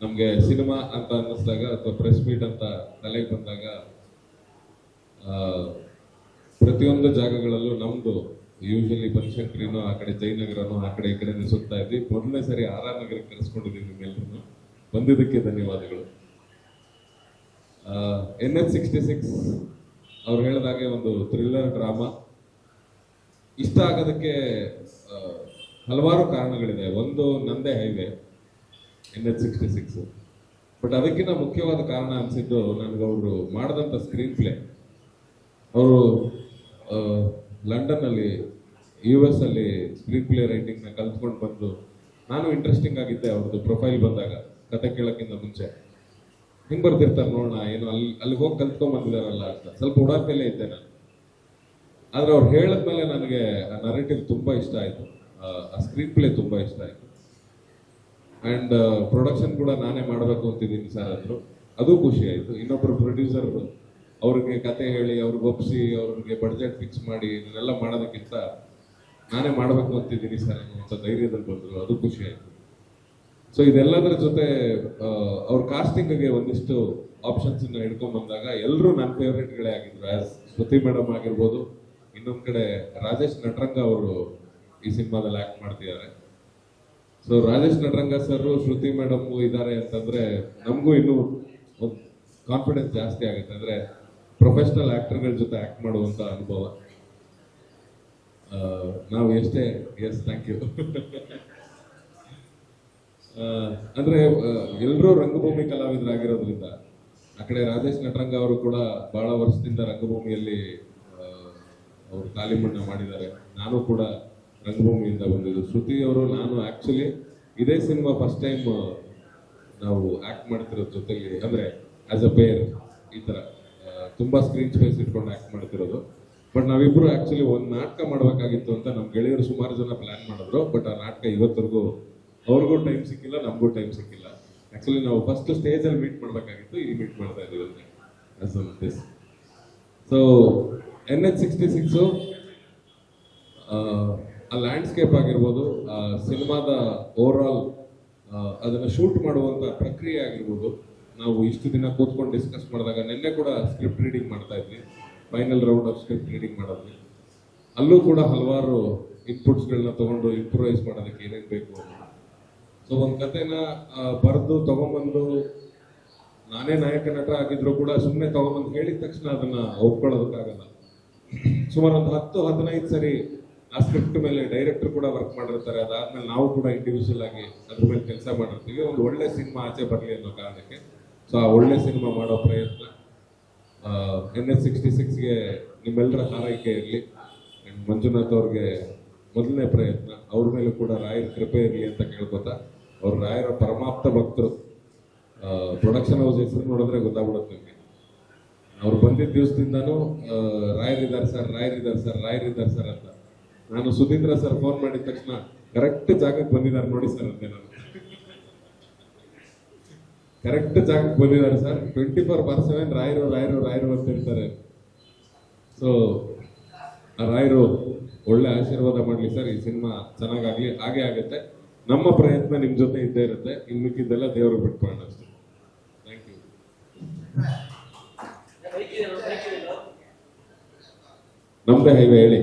ನಮಗೆ ಸಿನಿಮಾ ಅಂತ ಅನ್ನಿಸ್ದಾಗ ಅಥವಾ ಪ್ರೆಸ್ ಮೀಟ್ ಅಂತ ತಲೆಗೆ ಬಂದಾಗ ಪ್ರತಿಯೊಂದು ಜಾಗಗಳಲ್ಲೂ ನಮ್ದು ಯೂಶಲಿ ಬನಶಂಕರಿನೋ ಆ ಕಡೆ ಜಯನಗರನೋ ಆ ಕಡೆ ಈ ಕಡೆ ಸುತ್ತಾ ಇದ್ವಿ. ಮೊದಲನೇ ಸರಿ ಆರ್ ನಗರಕ್ಕೆ ಕರೆಸ್ಕೊಂಡಿದ್ದೀವಿ ನಿಮ್ಮೆಲ್ಲರೂ. ಬಂದಿದ್ದಕ್ಕೆ ಧನ್ಯವಾದಗಳು. NH-66 ಅವ್ರು ಹೇಳಿದಾಗೆ ಒಂದು ಥ್ರಿಲ್ಲರ್ ಡ್ರಾಮಾ. ಇಷ್ಟ ಆಗೋದಕ್ಕೆ ಹಲವಾರು ಕಾರಣಗಳಿದೆ. ಒಂದು ನಂದೇ ಹೈವೇ NH-66, ಬಟ್ ಅದಕ್ಕಿಂತ ಮುಖ್ಯವಾದ ಕಾರಣ ಅನಿಸಿದ್ದು ನನಗೆ ಅವರು ಮಾಡಿದಂಥ ಸ್ಕ್ರೀನ್ ಪ್ಲೇ. ಅವರು ಲಂಡನ್ನಲ್ಲಿ US ಅಲ್ಲಿ ಸ್ಕ್ರೀನ್ ಪ್ಲೇ ರೈಟಿಂಗ್ನ ಕಲ್ತ್ಕೊಂಡು ಬಂದು, ನಾನು ಇಂಟ್ರೆಸ್ಟಿಂಗ್ ಆಗಿದ್ದೆ ಅವ್ರದ್ದು ಪ್ರೊಫೈಲ್ ಬಂದಾಗ ಕತೆ ಕೇಳೋಕ್ಕಿಂತ ಮುಂಚೆ. ಹಿಂಗೆ ಬರ್ತಿರ್ತಾರೆ ನೋಡೋಣ, ಏನು ಅಲ್ಲಿಗೆ ಹೋಗಿ ಕಲ್ತ್ಕೊಂಡ್ ಬಂದಿದಾರಲ್ಲ ಅಂತ ಸ್ವಲ್ಪ ಹುಡಾಕಲ್ಲೇ ಇದ್ದೆ ನಾನು. ಆದ್ರೆ ಅವ್ರು ಹೇಳಿದ್ಮೇಲೆ ನನಗೆ ಆ ನರೇಟಿವ್ ತುಂಬಾ ಇಷ್ಟ ಆಯ್ತು, ಆ ಸ್ಕ್ರೀನ್ ಪ್ಲೇ ತುಂಬಾ ಇಷ್ಟ ಆಯ್ತು. ಅಂಡ್ ಪ್ರೊಡಕ್ಷನ್ ಕೂಡ ನಾನೇ ಮಾಡಬೇಕು ಅಂತಿದ್ದೀನಿ ಸರ್ ಅಂದ್ರು, ಅದು ಖುಷಿ ಆಯ್ತು. ಇನ್ನೊಬ್ರು ಪ್ರೊಡ್ಯೂಸರ್ ಅವ್ರಿಗೆ ಕತೆ ಹೇಳಿ ಅವ್ರಿಗೆ ಒಪ್ಪಿಸಿ ಅವ್ರಿಗೆ ಬಡ್ಜೆಟ್ ಫಿಕ್ಸ್ ಮಾಡಿ ಇದನ್ನೆಲ್ಲ ಮಾಡೋದಕ್ಕಿಂತ ನಾನೇ ಮಾಡಬೇಕು ಅಂತಿದ್ದೀನಿ ಸರ್ ಅನ್ನೋ ಧೈರ್ಯದಲ್ಲಿ ಬಂದರು, ಅದು ಖುಷಿ ಆಯ್ತು. ಸೊ ಇದೆಲ್ಲದರ ಜೊತೆ ಅವ್ರ ಕಾಸ್ಟಿಂಗ್ಗೆ ಒಂದಿಷ್ಟು ಆಪ್ಷನ್ಸ್ ಹಿಡ್ಕೊಂಡ್ ಬಂದಾಗ ಎಲ್ಲರೂ ನನ್ನ ಫೇವ್ರೇಟ್ಗಳೇ ಆಗಿದ್ರು. ಆಸ್ ಶ್ರುತಿ ಮೇಡಮ್ ಆಗಿರ್ಬೋದು, ಇನ್ನೊಂದ್ ಕಡೆ ರಾಜೇಶ್ ನಟರಂಗ ಅವರು ಈ ಸಿನಿಮಾದಲ್ಲಿ ಆಕ್ಟ್ ಮಾಡ್ತಿದ್ದಾರೆ. ಸೊ ರಾಜೇಶ್ ನಟರಂಗ ಸರ್, ಶ್ರುತಿ ಮೇಡಮ್ ಇದ್ದಾರೆ ಅಂತಂದ್ರೆ ನಮಗೂ ಇನ್ನೂ ಒಂದು ಕಾನ್ಫಿಡೆನ್ಸ್ ಜಾಸ್ತಿ ಆಗುತ್ತೆ. ಅಂದ್ರೆ ಪ್ರೊಫೆಷನಲ್ ಆಕ್ಟರ್ಗಳ ಜೊತೆ ಆಕ್ಟ್ ಮಾಡುವಂತ ಅನುಭವ. ನಾವು ಎಷ್ಟೇ ಥ್ಯಾಂಕ್ ಯು ಅಂದ್ರೆ ಎಲ್ಲರೂ ರಂಗಭೂಮಿ ಕಲಾವಿದರಾಗಿರೋದ್ರಿಂದ, ಆ ಕಡೆ ರಾಜೇಶ್ ನಟರಂಗ ಅವರು ಕೂಡ ಬಹಳ ವರ್ಷದಿಂದ ರಂಗಭೂಮಿಯಲ್ಲಿ ಅವರು ತಾಲೀಮನ್ನ ಮಾಡಿದ್ದಾರೆ. ನಾನು ಕೂಡ ರಂಗಭೂಮಿಯಿಂದ ಬಂದಿದ್ದು. ಶ್ರುತಿ ಅವರು ನಾನು ಆಕ್ಚುಲಿ ಇದೇ ಸಿನಿಮಾ ಫಸ್ಟ್ ಟೈಮ್ ನಾವು ಆಕ್ಟ್ ಮಾಡ್ತಿರೋದು ಜೊತೆಲಿ, ಅಂದ್ರೆ ಆಸ್ ಅ ಪೇರ್ ಈ ತರ ತುಂಬಾ ಸ್ಕ್ರೀನ್ ಸ್ಪೇಸ್ ಇಟ್ಕೊಂಡು ಆಕ್ಟ್ ಮಾಡ್ತಿರೋದು. ಬಟ್ ನಾವಿಬ್ರು ಆಕ್ಚುಲಿ ಒಂದು ನಾಟಕ ಮಾಡ್ಬೇಕಾಗಿತ್ತು ಅಂತ ನಮ್ಮ ಗೆಳೆಯರು ಸುಮಾರು ಜನ ಪ್ಲಾನ್ ಮಾಡಿದ್ರು. ಬಟ್ ಆ ನಾಟಕ ಇವತ್ತರೆಗೂ ಅವ್ರಿಗೂ ಟೈಮ್ ಸಿಕ್ಕಿಲ್ಲ, ನಮಗೂ ಟೈಮ್ ಸಿಕ್ಕಿಲ್ಲ. ಆಕ್ಚುಲಿ ನಾವು ಫಸ್ಟ್ ಸ್ಟೇಜ್ ಅಲ್ಲಿ ಮೀಟ್ ಮಾಡ್ಬೇಕಾಗಿತ್ತು, ಈಗ ಮೀಟ್ ಮಾಡ್ತಾ ಇದೀವಿ. ಸೊ NH-66 ಆ ಲ್ಯಾಂಡ್ಸ್ಕೇಪ್ ಆಗಿರ್ಬೋದು, ಆ ಸಿನಿಮಾದ ಓವರ್ ಆಲ್ ಅದನ್ನ ಶೂಟ್ ಮಾಡುವಂತ ಪ್ರಕ್ರಿಯೆ ಆಗಿರ್ಬೋದು, ನಾವು ಇಷ್ಟು ದಿನ ಕೂತ್ಕೊಂಡು ಡಿಸ್ಕಸ್ ಮಾಡಿದಾಗ, ನಿನ್ನೆ ಕೂಡ ಸ್ಕ್ರಿಪ್ಟ್ ರೀಡಿಂಗ್ ಮಾಡ್ತಾ ಇದ್ವಿ, final round of script reading ಮಾಡಿದ್ವಿ. ಅಲ್ಲೂ ಕೂಡ ಹಲವಾರು ಇನ್ಪುಟ್ಸ್ಗಳನ್ನ ತಗೊಂಡು ಇಂಪ್ರೂವೈಸ್ ಮಾಡೋದಕ್ಕೆ ಏನೇನು ಬೇಕು. ಸೊ ಒಂದು ಕತೆನ ಬರೆದು ತಗೊಂಬಂದು, ನಾನೇ ನಾಯಕ ನಟ ಆಗಿದ್ರು ಕೂಡ ಸುಮ್ಮನೆ ತಗೊಂಬಂದು ಹೇಳಿದ ತಕ್ಷಣ ಅದನ್ನ ಒಪ್ಕೊಳ್ಳೋದಕ್ಕಾಗಲ್ಲ. ಸುಮಾರು ಒಂದು 10-15 ಸರಿ ಆ ಸ್ಕ್ರಿಪ್ಟ್ ಮೇಲೆ ಡೈರೆಕ್ಟರ್ ಕೂಡ ವರ್ಕ್ ಮಾಡಿರ್ತಾರೆ. ಅದಾದ್ಮೇಲೆ ನಾವು ಕೂಡ ಇಂಡಿವಿಜುವಲ್ ಆಗಿ ಅದ್ರ ಮೇಲೆ ಕೆಲಸ ಮಾಡಿರ್ತೀವಿ, ಒಂದು ಒಳ್ಳೆ ಸಿನಿಮಾ ಆಚೆ ಬರಲಿ ಅನ್ನೋ ಕಾರಣಕ್ಕೆ. ಸೊ ಆ ಒಳ್ಳೆ ಸಿನಿಮಾ ಮಾಡೋ ಪ್ರಯತ್ನ NH-66ಗೆ ನಿಮ್ಮೆಲ್ಲರ ಹಾರೈಕೆ ಇರಲಿ. ಅಂಡ್ ಮಂಜುನಾಥ್ ಅವ್ರಿಗೆ ಮೊದಲನೇ ಪ್ರಯತ್ನ, ಅವ್ರ ಮೇಲೂ ಕೂಡ ರಾಯರ ಕೃಪೆ ಇರಲಿ ಅಂತ ಕೇಳ್ಕೊತಾ, ಅವ್ರ ರಾಯರ ಪರಮಾಪ್ತ ಭಕ್ತರು. ಪ್ರೊಡಕ್ಷನ್ ಹೌಸ್ ಹೆಸರು ನೋಡಿದ್ರೆ ಗೊತ್ತಾಗ್ಬಿಡುತ್ತೆ ನಿಮಗೆ. ಅವ್ರು ಬಂದಿದ್ದ ದಿವಸದಿಂದಾನು ರಾಯರಿದ್ದಾರೆ ಸರ್, ರಾಯರಿದ್ದಾರೆ ಸರ್, ರಾಯರಿದ್ದಾರೆ ಸರ್ ಅಂತ. ನಾನು ಸುಧೀಂದ್ರ ಸರ್ ಫೋನ್ ಮಾಡಿದ ತಕ್ಷಣ ಕರೆಕ್ಟ್ ಜಾಗಕ್ಕೆ ಬಂದಿದ್ದಾರೆ ನೋಡಿ ಸರ್ ಅಂತೆ. ನಾನು ಕರೆಕ್ಟ್ ಜಾಗಕ್ಕೆ ಬಂದಿದ್ದಾರೆ ಸರ್, 24/7 ರಾಯರು ರಾಯರು ರಾಯರು ಅಂತ ಹೇಳ್ತಾರೆ. ಸೊ ಆ ರಾಯರು ಒಳ್ಳೆ ಆಶೀರ್ವಾದ ಮಾಡ್ಲಿ ಸರ್, ಈ ಸಿನಿಮಾ ಚೆನ್ನಾಗಾಗ್ಲಿ. ಹಾಗೆ ಆಗುತ್ತೆ, ನಮ್ಮ ಪ್ರಯತ್ನ ನಿಮ್ ಜೊತೆ ಇದ್ದೇ ಇರುತ್ತೆ. ಇನ್ ಮಿಕ್ಕಿದ್ದೆಲ್ಲ ದೇವ್ರಿಗೆ ಬಿಟ್ಕೊಳ್ಳೋಣ ಅಷ್ಟೇ. Thank you. ನಮ್ದೇ ಹೈವೇ ಹೇಳಿ.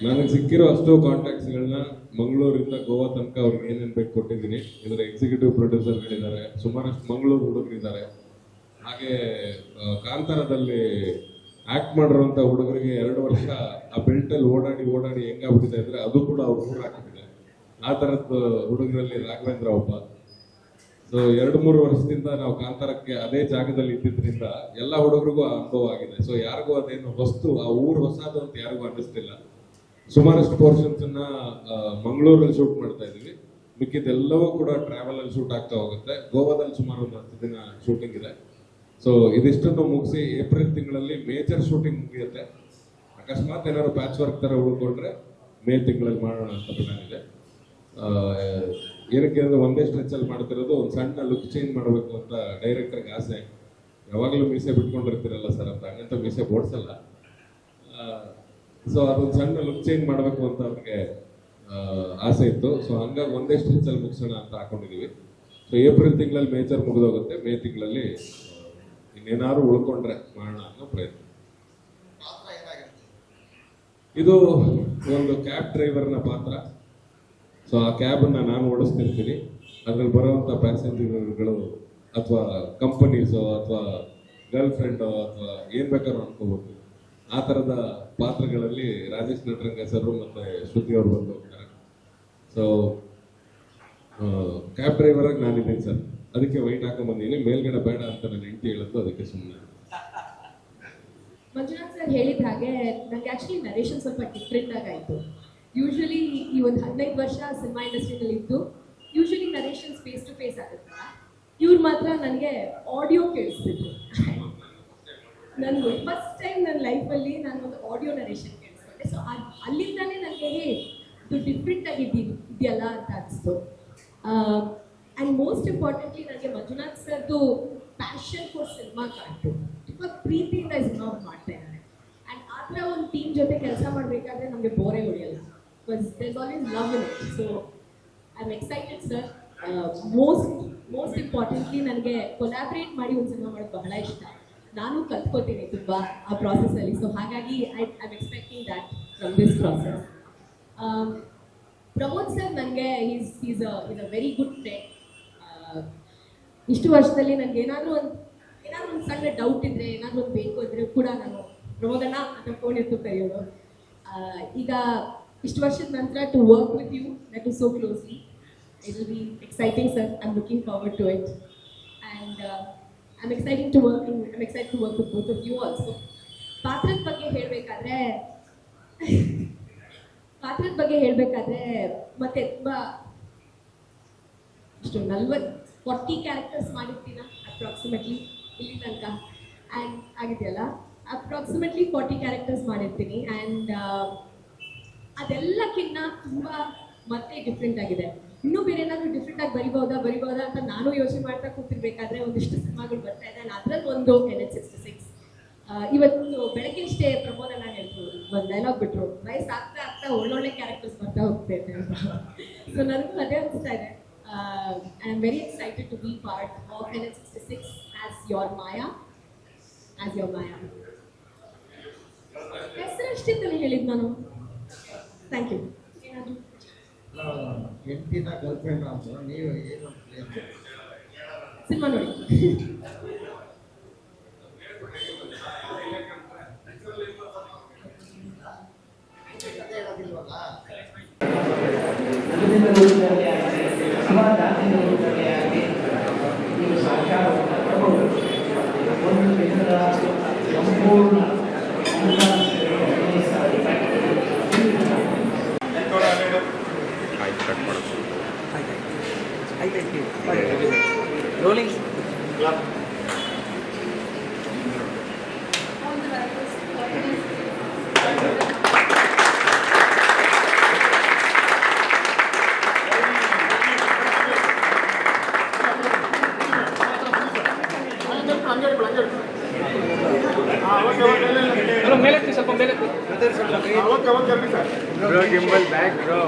ನನಗೆ ಸಿಕ್ಕಿರೋ ಅಷ್ಟು ಕಾಂಟ್ಯಾಕ್ಟ್ಸ್ಗಳನ್ನ ಮಂಗಳೂರಿಂದ ಗೋವಾ ತನಕ ಅವ್ರಿಗೆ ಏನೇನು ಬೇಕು ಕೊಟ್ಟಿದ್ದೀನಿ. ಇದರ ಎಕ್ಸಿಕ್ಯೂಟಿವ್ ಪ್ರೊಡ್ಯೂಸರ್ಗಳಿದ್ದಾರೆ, ಸುಮಾರಷ್ಟು ಮಂಗಳೂರು ಹುಡುಗರಿದ್ದಾರೆ. ಹಾಗೆ ಕಾಂತಾರದಲ್ಲಿ ಆಕ್ಟ್ ಮಾಡಿರುವಂಥ ಹುಡುಗರಿಗೆ 2 ವರ್ಷ ಆ ಬೆಲ್ಟಲ್ಲಿ ಓಡಾಡಿ ಓಡಾಡಿ ಹೆಂಗಾಗ್ಬಿಟ್ಟಿದೆ ಅಂದ್ರೆ ಅದು ಕೂಡ ಅವ್ರು ಊರು ಹಾಕಿದೆ. ಆ ಥರದ್ದು ಹುಡುಗರಲ್ಲಿ ರಾಘವೇಂದ್ರ ಒಬ್ಬ. ಸೊ 2-3 ವರ್ಷದಿಂದ ನಾವು ಕಾಂತಾರಕ್ಕೆ ಅದೇ ಜಾಗದಲ್ಲಿ ಇದ್ದಿದ್ರಿಂದ ಎಲ್ಲ ಹುಡುಗರಿಗೂ ಆ ಅನುಭವ ಆಗಿದೆ. ಸೊ ಯಾರಿಗೂ ಅದೇನು ಹೊಸ್ತು, ಆ ಊರು ಹೊಸದು ಅಂತ ಯಾರಿಗೂ ಅನ್ನಿಸ್ತಿಲ್ಲ. ಸುಮಾರಷ್ಟು ಪೋರ್ಷನ್ಸ್ ಅನ್ನ ಮಂಗಳೂರಲ್ಲಿ ಶೂಟ್ ಮಾಡ್ತಾ ಇದೀವಿ, ಮಿಕ್ಕಿದೆಲ್ಲವೂ ಕೂಡ ಟ್ರಾವೆಲ್ ಅಲ್ಲಿ ಶೂಟ್ ಆಗ್ತಾ ಹೋಗುತ್ತೆ. ಗೋವಾದಲ್ಲಿ ಸುಮಾರು ಒಂದು 10 ದಿನ ಶೂಟಿಂಗ್ ಇದೆ. ಸೊ ಇದಿಷ್ಟನ್ನು ಮುಗಿಸಿ ಏಪ್ರಿಲ್ ತಿಂಗಳಲ್ಲಿ ಮೇಜರ್ ಶೂಟಿಂಗ್ ಮುಗಿಯುತ್ತೆ. ಅಕಸ್ಮಾತ್ ಏನಾದ್ರು ಪ್ಯಾಚ್ ವರ್ಕ್ ತರ ಉಳ್ಕೊಂಡ್ರೆ ಮೇ ತಿಂಗಳಲ್ಲಿ ಮಾಡೋಣ ಅಂತ ಪ್ಲಾನ್ ಇದೆ. ಏನಕ್ಕೆ ಅಂದ್ರೆ ಒಂದೇ ಸ್ಟ್ರೆಚ್ ಅಲ್ಲಿ ಮಾಡ್ತಿರೋದು, ಒಂದು ಸಣ್ಣ ಲುಕ್ ಚೇಂಜ್ ಮಾಡಬೇಕು ಅಂತ ಡೈರೆಕ್ಟರ್ಗೆ ಆಸೆ. ಯಾವಾಗಲೂ ಮೀಸೆ ಬಿಟ್ಕೊಂಡಿರ್ತೀರಲ್ಲ ಸರ್ ಅಂತ, ಹಂಗಂತ ಮೀಸೆ ಬೋಡ್ಸಲ್ಲ. ಸೊ ಅದೊಂದು ಸಣ್ಣ ಲುಕ್ ಚೇಂಜ್ ಮಾಡಬೇಕು ಅಂತ ಅವ್ರಿಗೆ ಆಸೆ ಇತ್ತು. ಸೊ ಹಂಗಾಗಿ ಒಂದೇ ಸ್ಟಿಚಲ್ಲಿ ಮುಗಿಸೋಣ ಅಂತ ಹಾಕೊಂಡಿದೀವಿ. ಸೊ ಏಪ್ರಿಲ್ ತಿಂಗಳಲ್ಲಿ ಮೇಜರ್ ಮುಗಿದೋಗುತ್ತೆ, ಮೇ ತಿಂಗಳಲ್ಲಿ ಇನ್ನೇನಾದ್ರು ಉಳ್ಕೊಂಡ್ರೆ ಮಾಡೋಣ ಅನ್ನೋ ಪ್ರಯತ್ನ. ಇದು ಒಂದು ಕ್ಯಾಬ್ ಡ್ರೈವರ್ನ ಪಾತ್ರ. ಸೊ ಆ ಕ್ಯಾಬನ್ನು ನಾನು ಓಡಿಸ್ತಿರ್ತೀನಿ. ಅದ್ರಲ್ಲಿ ಬರುವಂಥ ಪ್ಯಾಸೆಂಜರ್ಗಳು ಅಥವಾ ಕಂಪನೀಸು ಅಥವಾ ಗರ್ಲ್ ಫ್ರೆಂಡು ಅಥವಾ ಏನು ಬೇಕಾದ್ರೂ ಅನ್ಕೋಬೋದು. ಆ ಥರದ ಪಾತ್ರಗಳಲ್ಲಿ ರಾಜೇಶ್ ನಟರಂಗ ಸರ್ ಮತ್ತು ಶ್ರುತಿ ಅವರು ಬಂದು ಹೋಗ್ತಾರೆ. ಸೊ ಕ್ಯಾಬ್ ಡ್ರೈವರಾಗಿ ನಾನಿದ್ದೀನಿ ಸರ್, ಅದಕ್ಕೆ ವೈಟ್ ಹಾಕೊಂಡ್ಬಂದಿದ್ದೀನಿ. ಮೇಲ್ಗಡೆ ಬೇಡ ಅಂತ ನನ್ನ ಹೆಂಡತಿ ಹೇಳಿದ್ದು, ಅದಕ್ಕೆ ಸುಮ್ಮನೆ. ಮಂಜುನಾಥ್ ಸರ್ ಹೇಳಿದ ಹಾಗೆ ನನಗೆ ಆ್ಯಕ್ಚುಲಿ ನರೇಷನ್ ಸ್ವಲ್ಪ ಡಿಫ್ರೆಂಟ್ ಆಗಾಯಿತು. ಯೂಶ್ವಲಿ ಈ ಒಂದು 15 ವರ್ಷ ಸಿನಿಮಾ ಇಂಡಸ್ಟ್ರಿನಲ್ಲಿ ಇದ್ದು usually narrations face to face ಆಗುತ್ತಲ್ಲ, ಇವ್ರು ಮಾತ್ರ ನನಗೆ ಆಡಿಯೋ ಕೇಳಿಸ್ತಿದ್ರು. ನನಗೆ ಫಸ್ಟ್ ಟೈಮ್ ನನ್ನ ಲೈಫಲ್ಲಿ ನಾನು ಒಂದು ಆಡಿಯೋ ನರೇಷನ್ ಕೇಳಿಸ್ಕೊಂಡೆ. ಸೊ ಅಲ್ಲಿಂದಾನೇ ನನಗೆ ಇದು ಡಿಫ್ರೆಂಟ್ ಇದೆಯಲ್ಲ ಅಂತ ಅನಿಸ್ತು. ಆ್ಯಂಡ್ ಮೋಸ್ಟ್ ಇಂಪಾರ್ಟೆಂಟ್ಲಿ ನನಗೆ ಮಂಜುನಾಥ್ ಸರ್ದು ಪ್ಯಾಷನ್ ಫಾರ್ ಸಿನಿಮಾ ಕಾಣ್ತು. ತುಂಬ ಪ್ರೀತಿಯಿಂದ ಈ ಸಿನಿಮಾ ಮಾಡ್ತಾ ಇದ್ದಾರೆ. ಆ್ಯಂಡ್ ಆ ಥರ ಒಂದು ಟೀಮ್ ಜೊತೆ ಕೆಲಸ ಮಾಡಬೇಕಾದ್ರೆ ನಮಗೆ ಬೋರೇ ಹೊಡೆಯಲ್ಲ. Because there is always love in it. So I am excited sir. Most importantly ನನಗೆ ಕೊಲಾಬ್ರೇಟ್ ಮಾಡಿ ಒಂದು ಸಿನಿಮಾ ಮಾಡೋದು ಬಹಳ ಇಷ್ಟ. ನಾನು ಕಲ್ತ್ಕೋತೀನಿ ತುಂಬ ಆ ಪ್ರಾಸೆಸಲ್ಲಿ. ಸೊ ಹಾಗಾಗಿ I am expecting that from this process. Pramod sir ನನಗೆ is a very good friend. ಇಷ್ಟು ವರ್ಷದಲ್ಲಿ ನನಗೆ ಏನಾದರೂ ಒಂದು ಸಣ್ಣ ಡೌಟ್ ಇದ್ದರೆ, ಏನಾದರೂ ಒಂದು ಬೇಕು ಅಂದರೆ ಕೂಡ ನಾನು ಪ್ರಮೋದಣ್ಣ ಅಂತ ಫೋನ್ ಎತ್ತು ಕರೆಯೋದು. ಈಗ ಇಷ್ಟು ವರ್ಷದ ನಂತರ to work with you that is so closely, it will be exciting sir. I am looking forward to it and I'm excited to work with both of you also. ಪಾತ್ರದ ಬಗ್ಗೆ ಹೇಳಬೇಕಾದ್ರೆ ಮತ್ತೆ ತುಂಬ ಇಷ್ಟು 40 ಕ್ಯಾರೆಕ್ಟರ್ಸ್ ಮಾಡಿರ್ತೀನ ಅಪ್ರಾಕ್ಸಿಮೇಟ್ಲಿ ಇಲ್ಲಿ ತನಕ. And ಆಗಿದೆಯಲ್ಲ, approximately 40 characters ಮಾಡಿರ್ತೀನಿ. ಆ್ಯಂಡ್ ಅದೆಲ್ಲಕ್ಕಿಂತ ತುಂಬ ಮತ್ತೆ ಡಿಫ್ರೆಂಟ್ ಆಗಿದೆ. ಇನ್ನೂ ಬೇರೆ ಏನಾದರೂ ಡಿಫ್ರೆಂಟಾಗಿ ಬರಿಬೋದಾ ಅಂತ ನಾನು ಯೋಚನೆ ಮಾಡ್ತಾ ಕೂತಿರ್ಬೇಕಾದ್ರೆ ಒಂದಿಷ್ಟು ಸಿನಿಮಾಗಳು ಬರ್ತಾ ಇದೆ. ಅದರಲ್ಲಿ ಒಂದು NH66. ಇವತ್ತು ಬೆಳಗ್ಗೆ ಇಷ್ಟೇ ಪ್ರಮೋದನ್ನ ಹೇಳಿದ್ರು, ಒಂದು ಡೈಲಾಗ್ ಬಿಟ್ಟರು, ವಯಸ್ಸು ಆಗ್ತಾ ಒಳ್ಳೊಳ್ಳೆ ಕ್ಯಾರೆಕ್ಟರ್ಸ್ ಬರ್ತಾ ಹೋಗ್ತೈತೆ ಅಂತ. ಸೊ ನನಗೂ ಅದೇ ಅನಿಸ್ತಾ ಇದೆ. I am very excited to be part of NH66 as your Maya. ಹೆಸರು ಅಷ್ಟಿಂದಲೇ ಹೇಳಿದ್ದು ನಾನು. Thank you. ಏನಾದರೂ ಹೆಂಡತಿನ ಗರ್ಲ್ ಫ್ರೆಂಡ್ ಅಂತ ನೀವು ಏನು ಸಿನಿಮಾ ನೋಡಿ. ಅದೇ ಹೇಳೋದಿಲ್ವಲ್ಲ. ನೀವು ಸಾಕ್ಷಾತ್ ಒಂದು ಸಂಪೂರ್ಣ ರೋಲಿಂಗ್ ಮೇಲಕ್ಕೆ ಸ್ವಲ್ಪ ಮೇಲಕ್ಕೆ ಗಿಂಬಲ್ ಬ್ಯಾಕ್ ಬ್ರೋ.